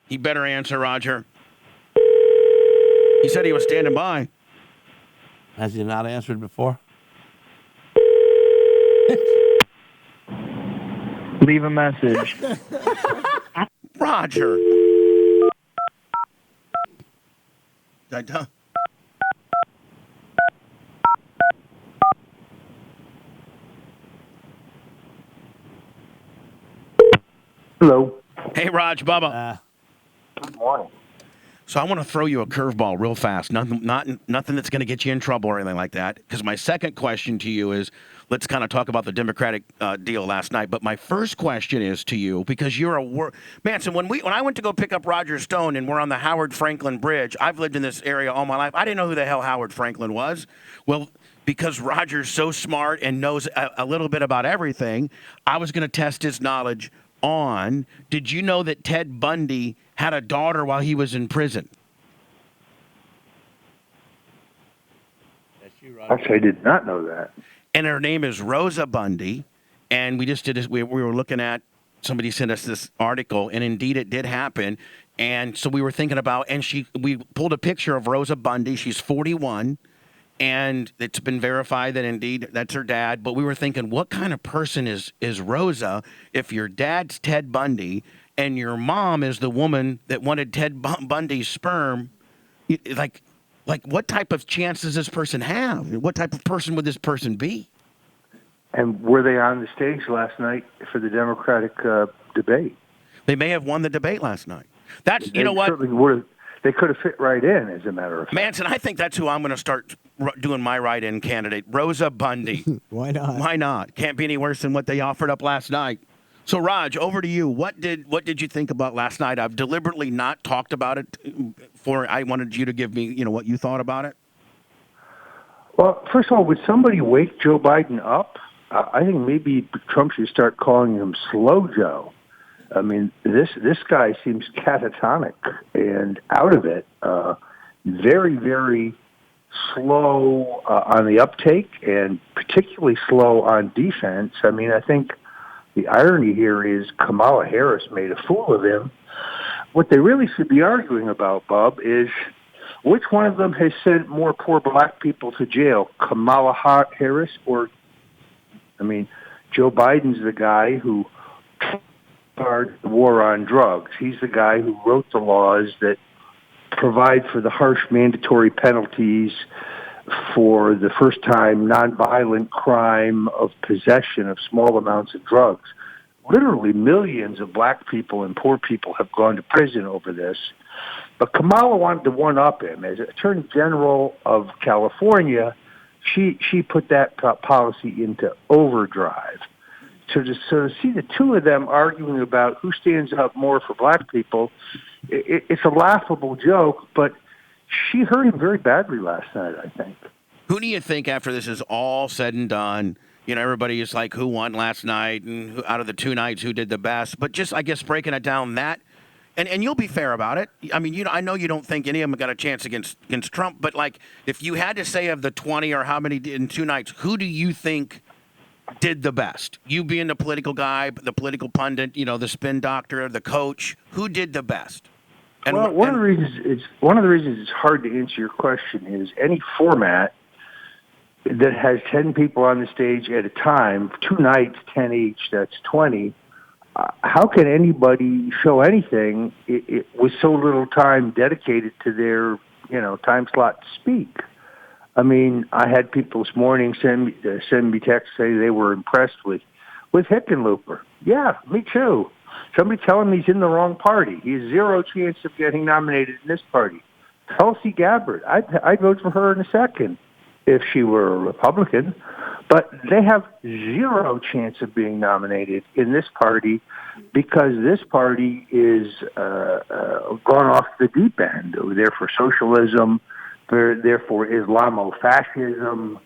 He better answer, Roger. He said he was standing by. Has he not answered before? Leave a message. Roger. I don't. Hello. Hey, Raj, Bubba. Good morning. So I want to throw you a curveball real fast. Nothing that's going to get you in trouble or anything like that. Because my second question to you is, let's kind of talk about the Democratic deal last night. But my first question is to you, because you're Manson. When I went to go pick up Roger Stone and we're on the Howard Franklin Bridge, I've lived in this area all my life. I didn't know who the hell Howard Franklin was. Well, because Roger's so smart and knows a little bit about everything, I was going to test his knowledge on. Did you know that Ted Bundy had a daughter while he was in prison? Actually, I did not know that. And her name is Rosa Bundy. And we just did this. We were looking at, somebody sent us this article, and indeed it did happen. And so we were thinking about, and we pulled a picture of Rosa Bundy. She's 41. And it's been verified that indeed that's her dad. But we were thinking, what kind of person is Rosa if your dad's Ted Bundy and your mom is the woman that wanted Ted Bundy's sperm? Like what type of chance does this person have? What type of person would this person be? And were they on the stage last night for the Democratic debate? They may have won the debate last night. That's, you know what? They could have fit right in, as a matter of fact. Manson, I think that's who I'm going to start doing my write-in candidate, Rosa Bundy. Why not? Why not? Can't be any worse than what they offered up last night. So, Raj, over to you. What did you think about last night? I've deliberately not talked about it. I wanted you to give me, what you thought about it. Well, first of all, would somebody wake Joe Biden up? I think maybe Trump should start calling him Slow Joe. I mean, this guy seems catatonic and out of it. Very, very slow on the uptake and particularly slow on defense. I mean, I think the irony here is Kamala Harris made a fool of him. What they really should be arguing about, Bob, is which one of them has sent more poor black people to jail, Kamala Harris or, Joe Biden's the guy who started the war on drugs. He's the guy who wrote the laws that provide for the harsh mandatory penalties for the first time nonviolent crime of possession of small amounts of drugs. Literally millions of black people and poor people have gone to prison over this. But Kamala wanted to one-up him. As Attorney General of California, she put that policy into overdrive. So to see the two of them arguing about who stands up more for black people, it's a laughable joke, but she hurt him very badly last night, I think. Who do you think, after this is all said and done, everybody is like, who won last night, and who, out of the two nights, who did the best? But just, I guess, breaking it down that, and you'll be fair about it. I mean, I know you don't think any of them got a chance against Trump, but like, if you had to say of the 20 or how many in two nights, who do you think did the best? You being the political guy, the political pundit, the spin doctor, the coach, who did the best? And one of the reasons it's hard to answer your question is any format that has 10 people on the stage at a time, two nights, 10 each, that's 20. How can anybody show anything with so little time dedicated to their, time slot to speak? I mean, I had people this morning send me texts say they were impressed with Hickenlooper. Yeah, me too. Somebody tell him he's in the wrong party. He has zero chance of getting nominated in this party. Tulsi Gabbard, I'd vote for her in a second if she were a Republican. But they have zero chance of being nominated in this party because this party is gone off the deep end. They're for socialism. They're for Islamofascism.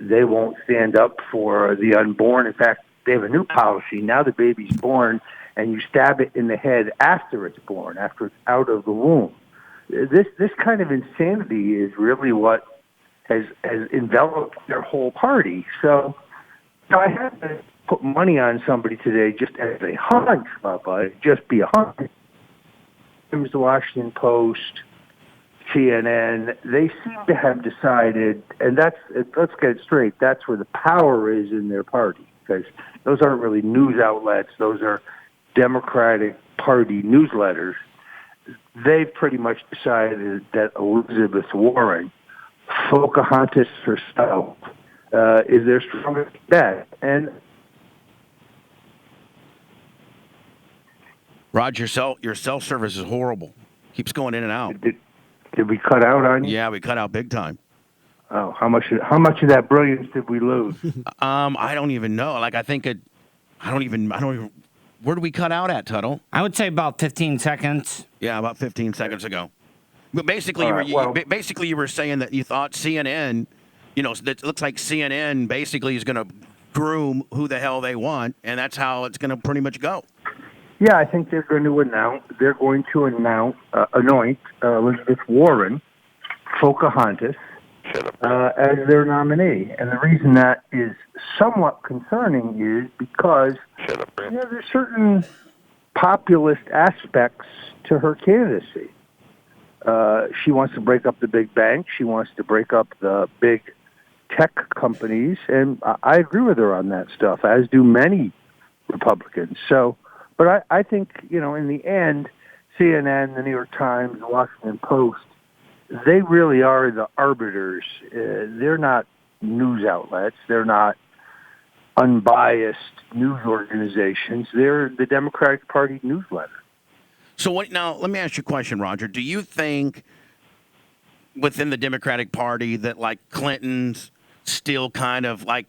They won't stand up for the unborn. In fact, they have a new policy. Now the baby's born, and you stab it in the head after it's born, after it's out of the womb. This kind of insanity is really what has enveloped their whole party. So I had to put money on somebody today just as a hunch, Bubba. It'd just be a hunch. Times, the Washington Post, CNN, they seem to have decided, and let's get it straight, that's where the power is in their party, because those aren't really news outlets, those are Democratic Party newsletters. They've pretty much decided that Elizabeth Warren, Pocahontas herself, is their strongest bet. And Rod, your cell service is horrible. Keeps going in and out. did we cut out on you? Yeah, we cut out big time. Oh, how much of that brilliance did we lose? I don't even know. Like, I don't even. Where do we cut out at, Tuttle? I would say about 15 seconds. Yeah, about 15 seconds ago. But basically, you were saying that you thought CNN, it looks like CNN basically is going to groom who the hell they want, and that's how it's going to pretty much go. Yeah, I think they're going to anoint Elizabeth Warren, Pocahontas, as their nominee. And the reason that is somewhat concerning is because there's certain populist aspects to her candidacy. She wants to break up the big banks. She wants to break up the big tech companies. And I agree with her on that stuff, as do many Republicans. But I think, in the end, CNN, the New York Times, the Washington Post, they really are the arbiters. They're not news outlets. They're not unbiased news organizations. They're the Democratic Party newsletter. So now, let me ask you a question, Roger. Do you think within the Democratic Party that, like, Clinton's still kind of like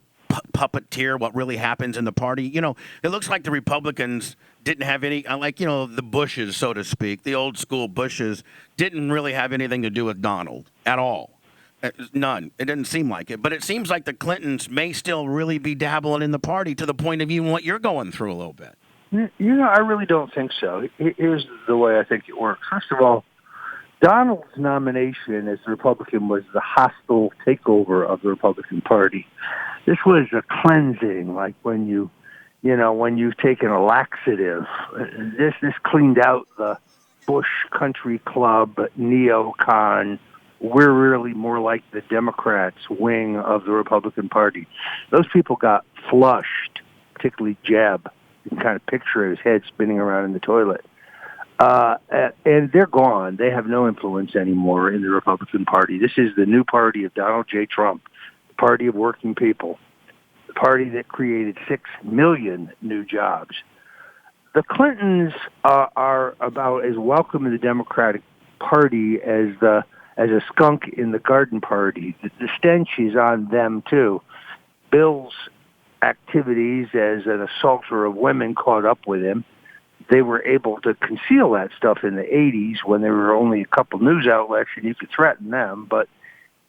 puppeteer what really happens in the party? It looks like the Republicans didn't have any, the Bushes, so to speak, the old school Bushes, didn't really have anything to do with Donald at all. None. It didn't seem like it. But it seems like the Clintons may still really be dabbling in the party to the point of even what you're going through a little bit. I really don't think so. Here's the way I think it works. First of all, Donald's nomination as the Republican was the hostile takeover of the Republican Party. This was a cleansing, like when you've taken a laxative. This cleaned out the Bush Country Club, neocon. We're really more like the Democrats' wing of the Republican Party. Those people got flushed, particularly Jeb. You can kind of picture his head spinning around in the toilet. And they're gone. They have no influence anymore in the Republican Party. This is the new party of Donald J. Trump, the party of working people, the party that created 6 million new jobs. The Clintons are about as welcome in the Democratic Party as a skunk in the garden party. The stench is on them, too. Bill's activities as an assaulter of women caught up with him. They were able to conceal that stuff in the 80s when there were only a couple news outlets and you could threaten them. But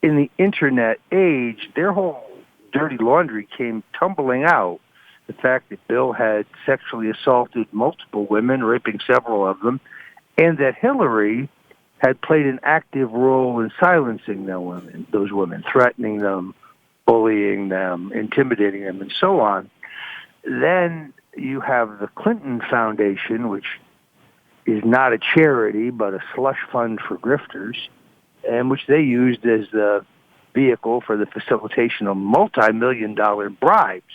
in the internet age, their whole dirty laundry came tumbling out. The fact that Bill had sexually assaulted multiple women, raping several of them, and that Hillary had played an active role in silencing those women, threatening them, bullying them, intimidating them, and so on. Then you have the Clinton Foundation, which is not a charity but a slush fund for grifters, and which they used as the vehicle for the facilitation of multi-million-dollar bribes.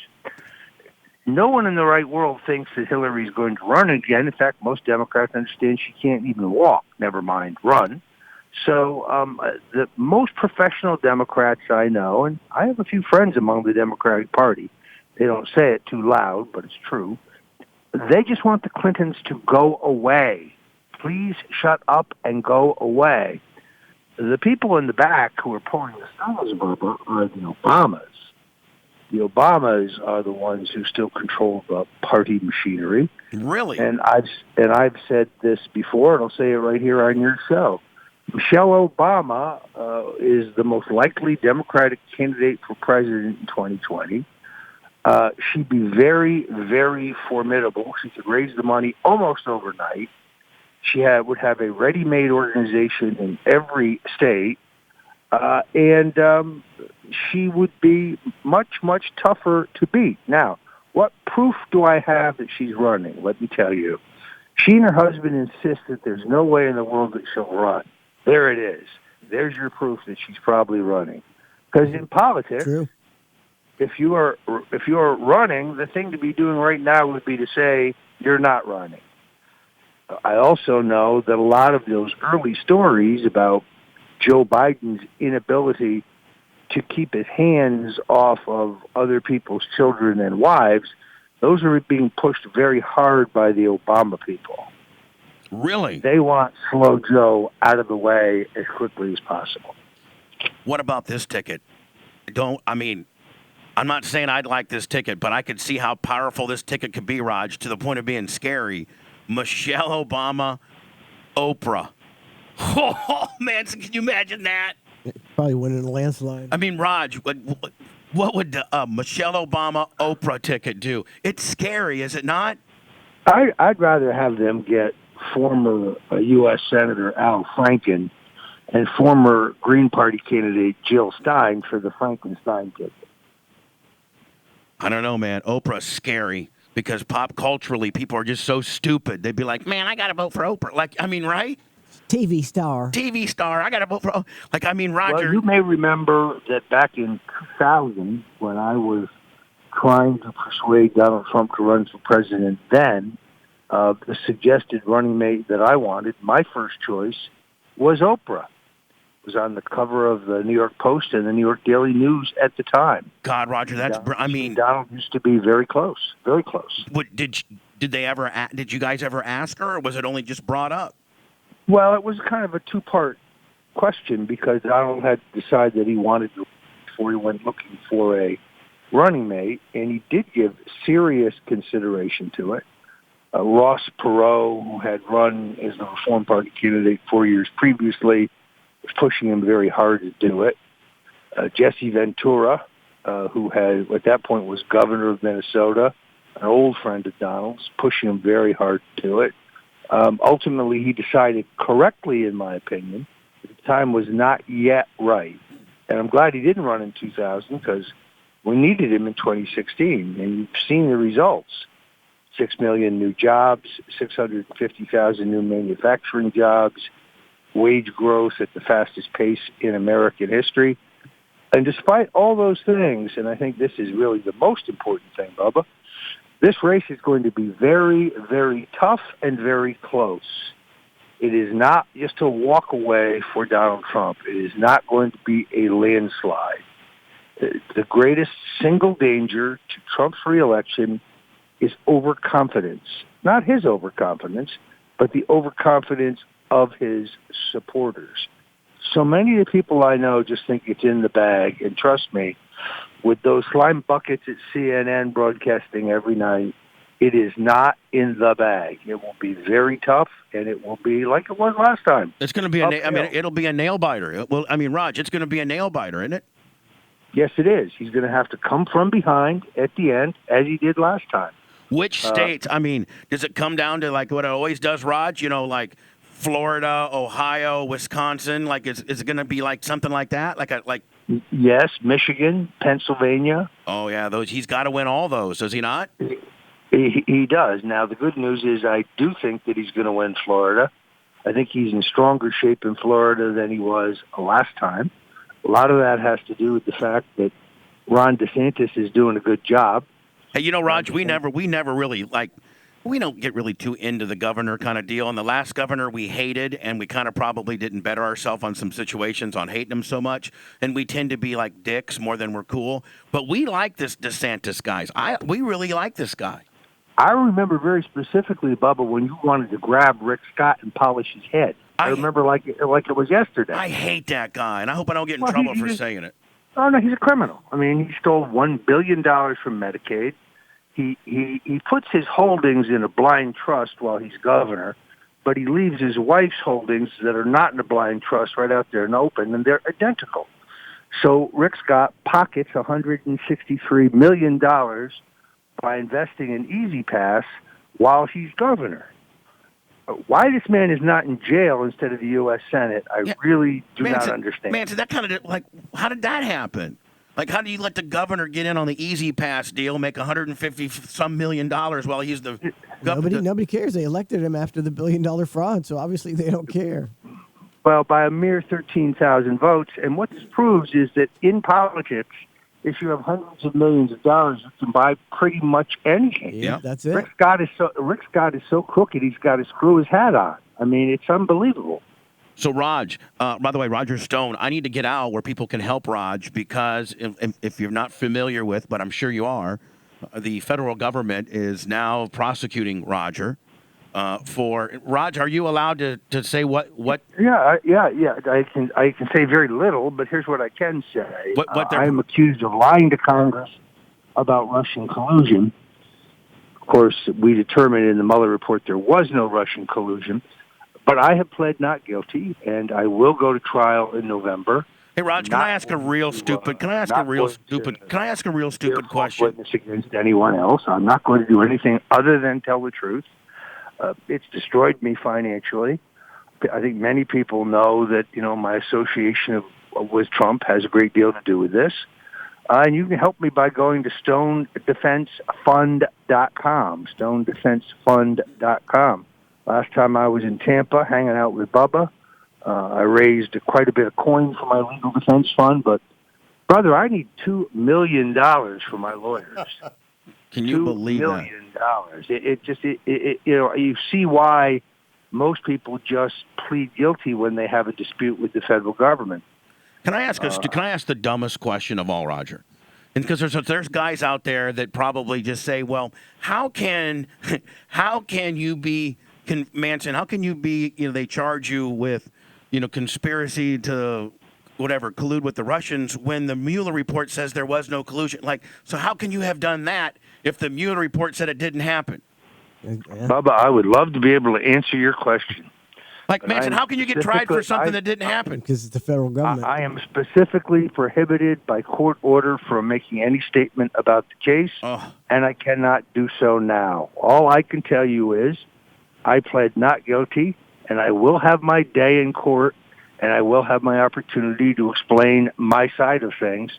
No one in the right world thinks that Hillary's going to run again. In fact, most Democrats understand she can't even walk, never mind run. So the most professional Democrats I know, and I have a few friends among the Democratic Party, they don't say it too loud, but it's true, they just want the Clintons to go away. Please shut up and go away. The people in the back who are pulling the Stone and Bubba are the Obamas. The Obamas are the ones who still control the party machinery. Really? And I've said this before, and I'll say it right here on your show. Michelle Obama is the most likely Democratic candidate for president in 2020. She'd be very, very formidable. She could raise the money almost overnight. She would have a ready-made organization in every state. And she would be much, much tougher to beat. Now, what proof do I have that she's running? Let me tell you. She and her husband insist that there's no way in the world that she'll run. There it is. There's your proof that she's probably running. Because in politics, True. if you are running, the thing to be doing right now would be to say you're not running. I also know that a lot of those early stories about Joe Biden's inability to keep his hands off of other people's children and wives, those are being pushed very hard by the Obama people. Really? They want Slow Joe out of the way as quickly as possible. What about this ticket? I'm not saying I'd like this ticket, but I could see how powerful this ticket could be, Raj, to the point of being scary. Michelle Obama, Oprah. Oh, man, can you imagine that? Probably win in a landslide. I mean, Raj, what would the Michelle Obama, Oprah ticket do? It's scary, is it not? I'd rather have them get former U.S. Senator Al Franken and former Green Party candidate Jill Stein for the Frankenstein ticket. I don't know, man. Oprah's scary because pop culturally, people are just so stupid. They'd be like, man, I got to vote for Oprah. Right? TV star. TV star. I got to vote for Roger. Well, you may remember that back in 2000, when I was trying to persuade Donald Trump to run for president then, the suggested running mate that I wanted, my first choice, was Oprah. It was on the cover of the New York Post and the New York Daily News at the time. God, Roger, Donald used to be very close, very close. Did you guys ever ask her, or was it only just brought up? Well, it was kind of a two-part question because Donald had decided that he wanted to before he went looking for a running mate, and he did give serious consideration to it. Ross Perot, who had run as the Reform Party candidate 4 years previously, was pushing him very hard to do it. Jesse Ventura, who had at that point was governor of Minnesota, an old friend of Donald's, pushing him very hard to do it. Ultimately, he decided correctly, in my opinion, that the time was not yet right. And I'm glad he didn't run in 2000 because we needed him in 2016, and you've seen the results. 6 million new jobs, 650,000 new manufacturing jobs, wage growth at the fastest pace in American history. And despite all those things, and I think this is really the most important thing, Bubba, this race is going to be very, very tough and very close. It is not just a walk away for Donald Trump. It is not going to be a landslide. The greatest single danger to Trump's reelection is overconfidence. Not his overconfidence, but the overconfidence of his supporters. So many of the people I know just think it's in the bag, and trust me, with those slime buckets at CNN broadcasting every night, it is not in the bag. It will be very tough, and it will be like it was last time. It's going to be it'll be a nail biter. Well, Raj, it's going to be a nail biter, isn't it? Yes, it is. He's going to have to come from behind at the end, as he did last time. Which states? Does it come down to like what it always does, Raj? Like Florida, Ohio, Wisconsin. Like, is it going to be like something like that? Yes, Michigan, Pennsylvania. Oh yeah, those. He's got to win all those, does he not? He does. Now the good news is, I do think that he's going to win Florida. I think he's in stronger shape in Florida than he was last time. A lot of that has to do with the fact that Ron DeSantis is doing a good job. Hey, Raj, we never really we don't get really too into the governor kind of deal. And the last governor we hated, and we kind of probably didn't better ourselves on some situations on hating him so much. And we tend to be like dicks more than we're cool. But we like this DeSantis guys. We really like this guy. I remember very specifically, Bubba, when you wanted to grab Rick Scott and polish his head. I remember like it was yesterday. I hate that guy, and I hope I don't get in trouble for saying it. Oh, no, he's a criminal. He stole $1 billion from Medicaid. He puts his holdings in a blind trust while he's governor, but he leaves his wife's holdings that are not in a blind trust right out there and open, and they're identical. So Rick Scott pockets $163 million by investing in Easy Pass while he's governor. Why this man is not in jail instead of the U.S. Senate, I really do not understand. Manson, that kind of how did that happen? Like, how do you let the governor get in on the Easy Pass deal, make $150 million while he's the governor? Nobody cares. They elected him after the $1 billion fraud, so obviously they don't care. Well, by a mere 13,000 votes. And what this proves is that in politics, if you have hundreds of millions of dollars, you can buy pretty much anything. Yeah, that's it. Rick Scott is so crooked, he's got to screw his hat on. I mean, it's unbelievable. So, Raj, by the way, Roger Stone, I need to get out where people can help Raj because if you're not familiar with, but I'm sure you are, the federal government is now prosecuting Roger for Raj. Are you allowed to say what? Yeah. I can say very little, but here's what I can say. I am accused of lying to Congress about Russian collusion. Of course, we determined in the Mueller report there was no Russian collusion. But I have pled not guilty, and I will go to trial in November. Hey, Raj, can I ask a real stupid? Can I ask a real stupid question? Witness against anyone else. I'm not going to do anything other than tell the truth. It's destroyed me financially. I think many people know that my association with Trump has a great deal to do with this. And you can help me by going to StoneDefenseFund.com. StoneDefenseFund.com. Last time I was in Tampa hanging out with Bubba, I raised quite a bit of coin for my legal defense fund. But, brother, I need $2 million for my lawyers. Can you believe that? $2 million. You see why most people just plead guilty when they have a dispute with the federal government. Can I ask the dumbest question of all, Roger? And because there's guys out there that probably just say, well, how can you be Manson, how can you be, they charge you with, conspiracy to whatever, collude with the Russians when the Mueller report says there was no collusion? Like, so how can you have done that if the Mueller report said it didn't happen? Yeah. Bubba, I would love to be able to answer your question. Like, Manson, how can you get tried for something that didn't happen? Because it's the federal government. I am specifically prohibited by court order from making any statement about the case, and I cannot do so now. All I can tell you is I pled not guilty, and I will have my day in court, and I will have my opportunity to explain my side of things.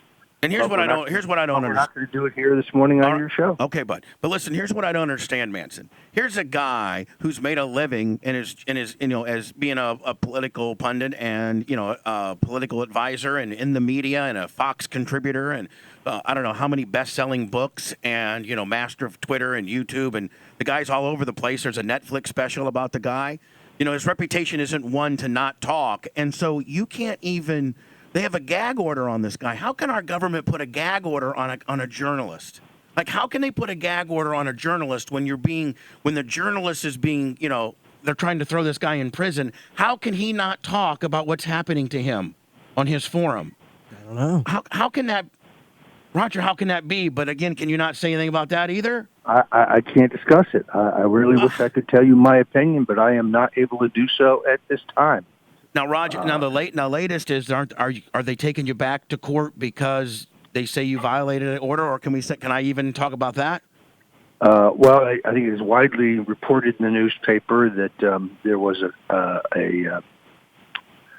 And here's what I don't understand. We're not going to do it here this morning on your show. Okay, but listen, here's what I don't understand, Manson. Here's a guy who's made a living and is as being a political pundit and a political advisor and in the media and a Fox contributor and I don't know how many best-selling books and master of Twitter and YouTube, and the guy's all over the place. There's a Netflix special about the guy. His reputation isn't one to not talk, and so you can't even. They have a gag order on this guy. How can our government put a gag order on a journalist? Like, how can they put a gag order on a journalist when the journalist is being, they're trying to throw this guy in prison? How can he not talk about what's happening to him on his forum? I don't know. How can that, Roger? How can that be? But again, can you not say anything about that either? I can't discuss it. I really wish I could tell you my opinion, but I am not able to do so at this time. Now, Roger. Latest is are they taking you back to court because they say you violated an order, or can I even talk about that? Well, I think it is widely reported in the newspaper that there was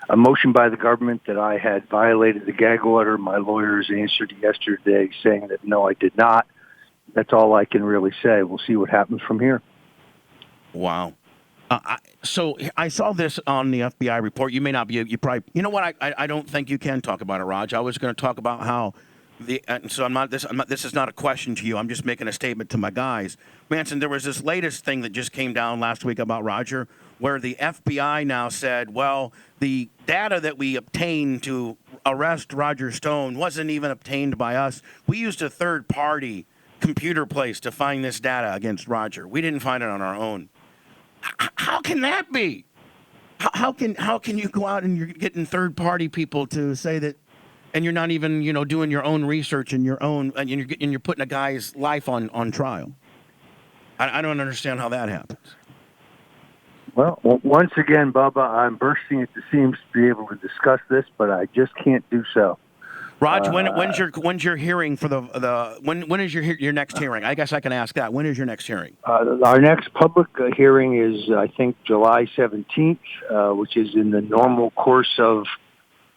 a motion by the government that I had violated the gag order. My lawyers answered yesterday saying that no, I did not. That's all I can really say. We'll see what happens from here. Wow. So I saw this on the FBI report. You may not be. You probably. You know what? I don't think you can talk about it, Raj. I was going to talk about how so I'm not. This is not a question to you. I'm just making a statement to my guys. Manson, there was this latest thing that just came down last week about Roger, where the FBI now said, well, the data that we obtained to arrest Roger Stone wasn't even obtained by us. We used a third-party computer place to find this data against Roger. We didn't find it on our own. How can that be? How can you go out and you're getting third-party people to say that, and you're not even doing your own research and you're putting a guy's life on trial? I don't understand how that happens. Well, once again, Bubba, I'm bursting at the seams to be able to discuss this, but I just can't do so. Raj, when's your hearing for when is your next hearing? I guess I can ask that. When is your next hearing? Our next public hearing is, I think, July 17th, which is in the normal course of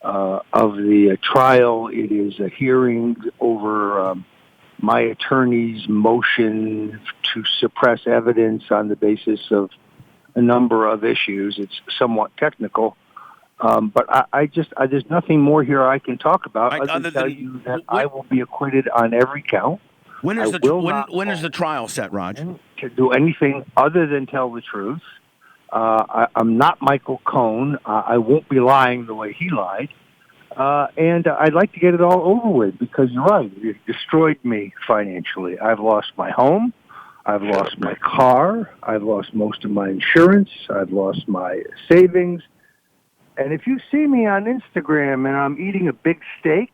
of the trial. It is a hearing over my attorney's motion to suppress evidence on the basis of a number of issues. It's somewhat technical. But there's nothing more here I can talk about other than tell you that I will be acquitted on every count. When is the trial set, Raj? To do anything other than tell the truth. I'm not Michael Cohen. I won't be lying the way he lied. And I'd like to get it all over with because you're right. It destroyed me financially. I've lost my home. I've lost my car. I've lost most of my insurance. I've lost my savings. And if you see me on Instagram and I'm eating a big steak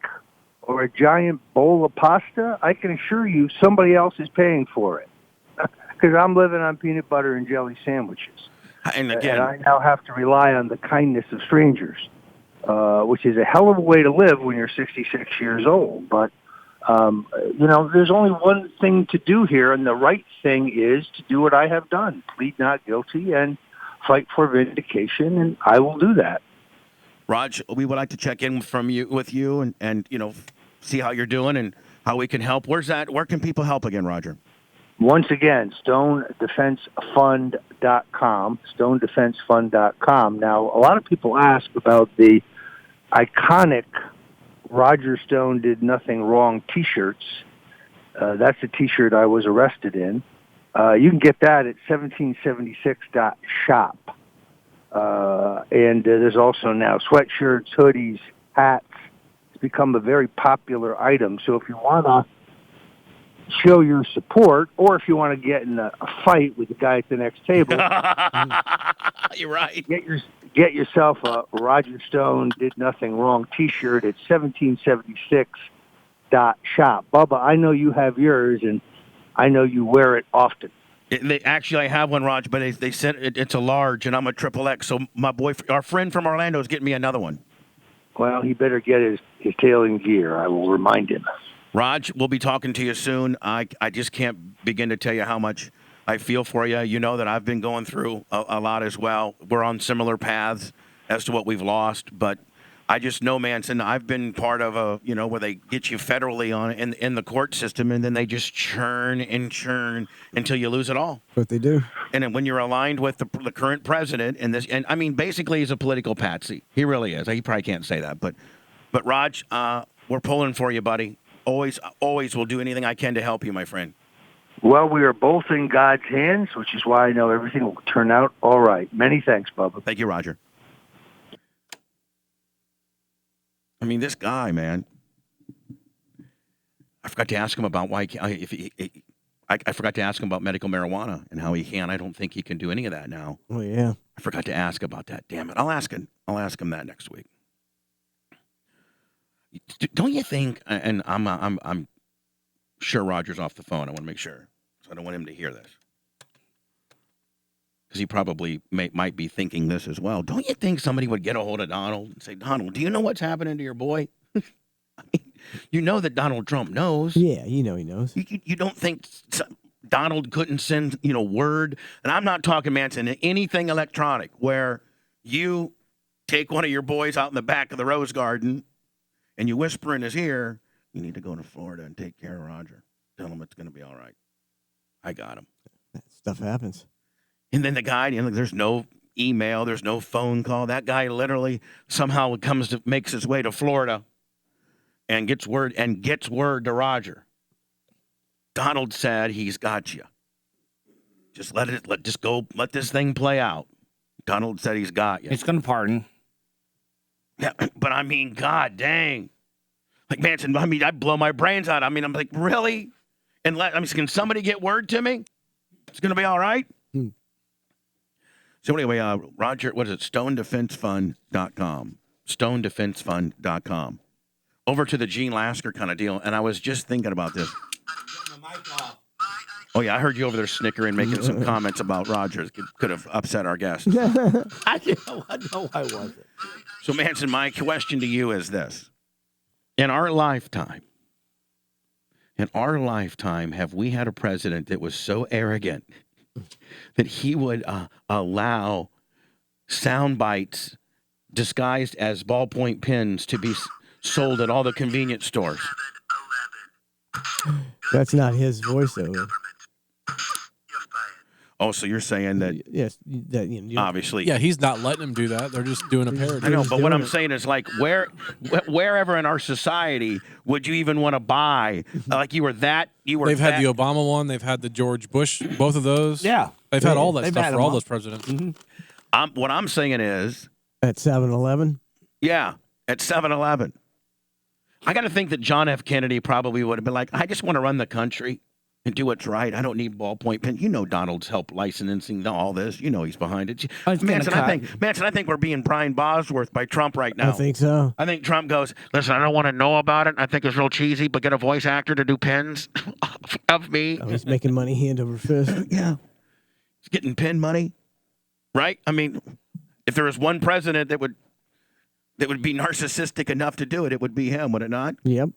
or a giant bowl of pasta, I can assure you somebody else is paying for it because I'm living on peanut butter and jelly sandwiches. And again, and I now have to rely on the kindness of strangers, which is a hell of a way to live when you're 66 years old. But, there's only one thing to do here, and the right thing is to do what I have done, plead not guilty and fight for vindication, and I will do that. Raj, we would like to check in with you and see how you're doing and how we can help. Where can people help again, Roger? Once again, stonedefensefund.com, stonedefensefund.com. Now, a lot of people ask about the iconic Roger Stone Did Nothing Wrong T-shirts. That's the T-shirt I was arrested in. You can get that at 1776.shop. And there's also now sweatshirts, hoodies, hats. It's become a very popular item. So if you want to show your support, or if you want to get in a fight with the guy at the next table, you're right. Get yourself a Roger Stone Did Nothing Wrong T-shirt at 1776.shop. Bubba, I know you have yours, and I know you wear it often. I have one, Raj, but they said it's a large, and I'm a XXX. So our friend from Orlando is getting me another one. Well, he better get his tail in gear. I will remind him. Raj, we'll be talking to you soon. I just can't begin to tell you how much I feel for you. You know that I've been going through a lot as well. We're on similar paths as to what we've lost, but I just know, Manson, I've been part of where they get you federally in the court system, and then they just churn and churn until you lose it all. What they do. And then when you're aligned with the current president and I mean, basically he's a political patsy. He really is. He probably can't say that, but Raj, we're pulling for you, buddy. Always will do anything I can to help you, my friend. Well, we are both in God's hands, which is why I know everything will turn out all right. Many thanks, Bubba. Thank you, Roger. I mean, this guy, man. I forgot to ask him about why I forgot to ask him about medical marijuana and how he can. I don't think he can do any of that now. Oh yeah. I forgot to ask about that. Damn it! I'll ask him that next week. Don't you think? And I'm sure Roger's off the phone. I want to make sure, so I don't want him to hear this, because he probably might be thinking this as well. Don't you think somebody would get a hold of Donald and say, Donald, do you know what's happening to your boy? I mean, you know that Donald Trump knows. Yeah, he knows. You don't think Donald couldn't send word? And I'm not talking, Manson, anything electronic where you take one of your boys out in the back of the Rose Garden and you whisper in his ear, you need to go to Florida and take care of Roger. Tell him it's going to be all right. I got him. That stuff happens. And then the guy, there's no email, there's no phone call. That guy literally somehow makes his way to Florida and gets word to Roger. Donald said he's got you. Just let this thing play out. Donald said he's got you. He's going to pardon. Yeah, but I mean, God dang. Like, Manson, I mean, I blow my brains out. I mean, I'm like, really? And can somebody get word to me? It's going to be all right? So anyway, Roger, what is it? StoneDefenseFund.com. StoneDefenseFund.com. Over to the Gene Lasker kind of deal. And I was just thinking about this. Oh, yeah, I heard you over there snickering, making some comments about Roger. Could have upset our guest. I know I wasn't. So, Manson, my question to you is this. In our lifetime, have we had a president that was so arrogant that he would allow sound bites disguised as ballpoint pens to be sold at all the convenience stores. That's not his voiceover. Oh, so you're saying that Yes, that obviously. Yeah, he's not letting them do that. They're just doing a parody. I know, but what I'm doing it. saying is like wherever in our society would you even want to buy? Like you were They've that, had the Obama one. They've had the George Bush. Both of those. Yeah. They've had all that They've stuff had for them all all. those presidents. What I'm saying is, at 7-Eleven. yeah, at 7-Eleven. I got to think that John F. Kennedy probably would have been like, I just want to run the country and do what's right. I don't need ballpoint pen. You know, Donald's helped licensing all this. You know, he's behind it. Manson, I think we're being Brian Bosworth by Trump right now. I think so. I think Trump goes, listen, I don't want to know about it. I think it's real cheesy, but get a voice actor to do pens of me. Oh, he's making money hand over fist. Yeah. He's getting pen money, right? I mean, if there was one president that would be narcissistic enough to do it, it would be him, would it not? Yep.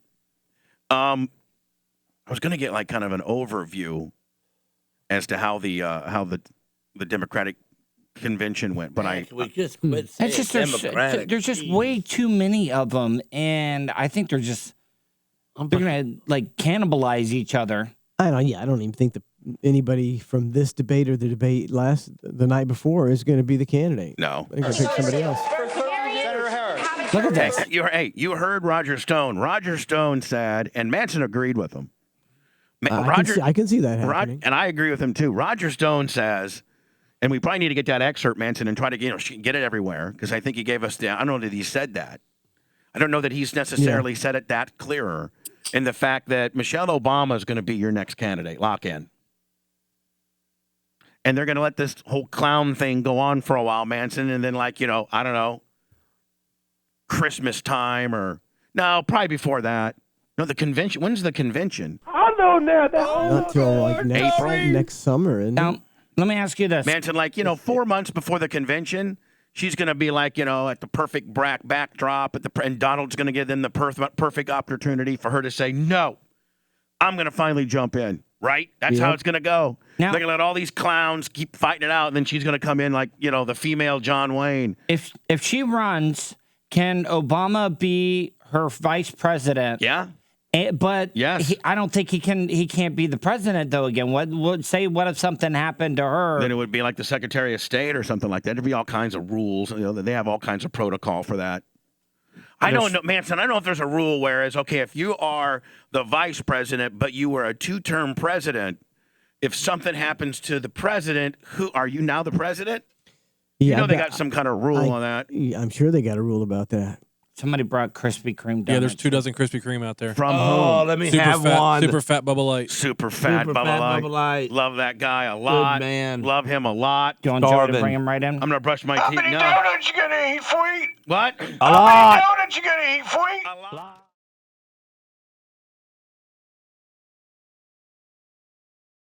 I was going to get like kind of an overview as to how the Democratic convention went, but Can we just quit saying It's just Democratic? there's just way too many of them, and I think they're gonna like cannibalize each other. I don't even think that anybody from this debate or the debate the night before is going to be the candidate. no. They're going to pick somebody else. Look at this. You heard Roger Stone. Roger Stone said, and Manson agreed with him. I can see that happening. And I agree with him too. Roger Stone says, and we probably need to get that excerpt, Manson, and try to get it everywhere because I think he gave us I don't know that he said that. I don't know that he's necessarily said it that clearer in the fact that Michelle Obama is going to be your next candidate. Lock in. And they're going to let this whole clown thing go on for a while, Manson, and then I don't know, Christmas time probably before that. No, the convention. When's the convention? Not till like next summer. Isn't it? Now, let me ask you this. Manson, 4 months before the convention, she's going to be at the perfect backdrop, and Donald's going to give them the perfect opportunity for her to say, no, I'm going to finally jump in, right? That's how it's going to go. Now- They're going to let all these clowns keep fighting it out, and then she's going to come in the female John Wayne. If she runs, can Obama be her vice president? Yeah? But Yes. I don't think he can't be the president though. Again, what if something happened to her? Then it would be like the Secretary of State or something like that. There'd be all kinds of rules. They have all kinds of protocol for that. I don't know, Manson. I don't know if there's a rule whereas, okay, if you are the vice president, but you were a 2-term president, if something happens to the president, who are you now the president? Yeah, They got some kind of rule on that. I'm sure they got a rule about that. Somebody brought Krispy Kreme donuts. Yeah, there's 2 dozen Krispy Kreme out there. From Oh, whom? let me Super have fat, one. super fat Bubba Light. Super fat Super Bubba fat Light. Bubba Light. Love that guy a lot. Good man. Love him a lot. Do you want Joey to Starving. bring him right in? I'm gonna brush my teeth. How many No. donuts you gonna eat, Sweet? What? A lot. How many donuts you gonna eat, Sweet? A lot.